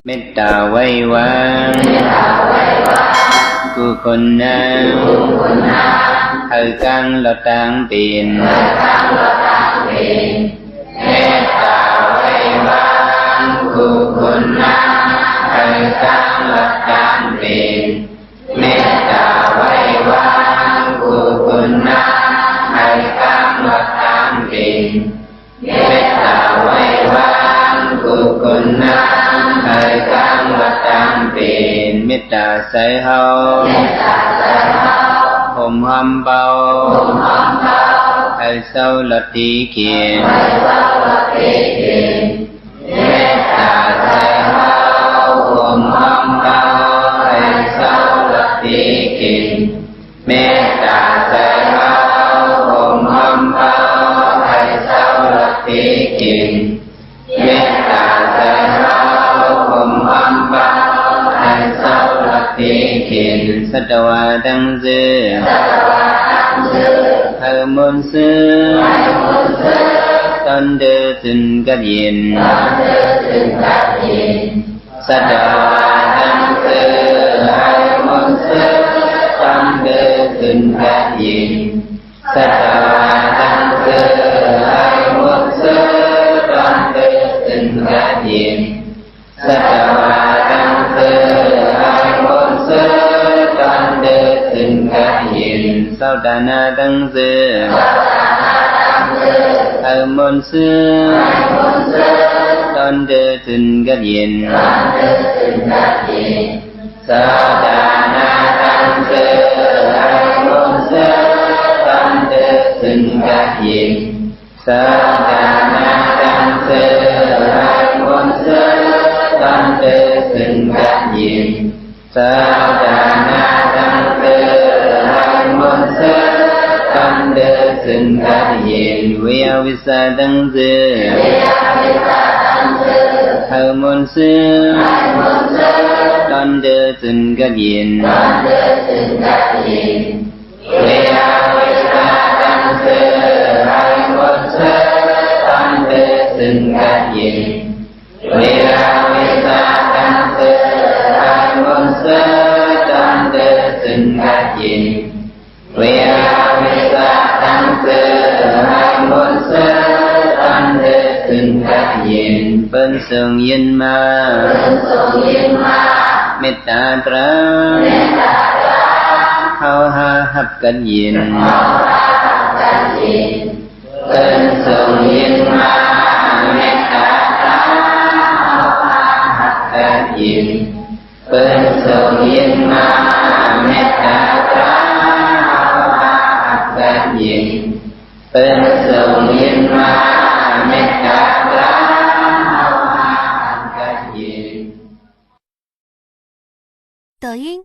เมตตาไว้วางกุศลนาhơi căn lọt tàng tiềnเมตตาไว้วางกุศลนาhơi căn lọt tàng tiềnเมตตาไว้วางกุศลนาhơi căn lọt tàng tiềnเมตตาไว้วางกุศลนาhơi căn lọt tàng tiềnเมตตาใส่เฮาhùng hâm bao hay sâu lật tí kiền mê tà sai hao hùng hâm bao hay sâu lật tí kiền mê tà sai hao hùng hâm bao hay sâu lật tí kiền mê tà sai hao hùng hâm bao hay sâu lật tí kiền sát đà đăng dư thơ môn sư tân đơ tình các diện sát đà đăng dư thơ môn sư tân đơ tình các diện sát đà đăng dư thơ môn sư tân đơ tình các diện sát đà đăng dư thơ môn sư tân đơ tình các diện sao đà na đăng dư thơ môn sư tân đơ tình các diện sao đà na đăng dư thơ môn sư tân đơ tình các diện sao đà na đăng dư thơ môn sư tân đơ tình các diện sao đà na đăng dư thơ môn sư tân đơ tình các diện vi a vi sa đăng dư thơ môn sư tân đơ tình các diện vi a vi sa đăng dư thơ môn sư tân đơ tình các diện vi a vi sa đăng dư thơ môn sư tân đơ tình các diện vi a vi sa đăng dư thơ môn sư tân đơ tình các diện bên sương yên ma mê ta tra hao ha hấp các diện bên sương yên ma mê ta tra hao ha hấp các diện bên sương yên ma mê ta tra hao ha hấp các diện bên sương yên ma mê ta tra hao ha hấp các diện 抖音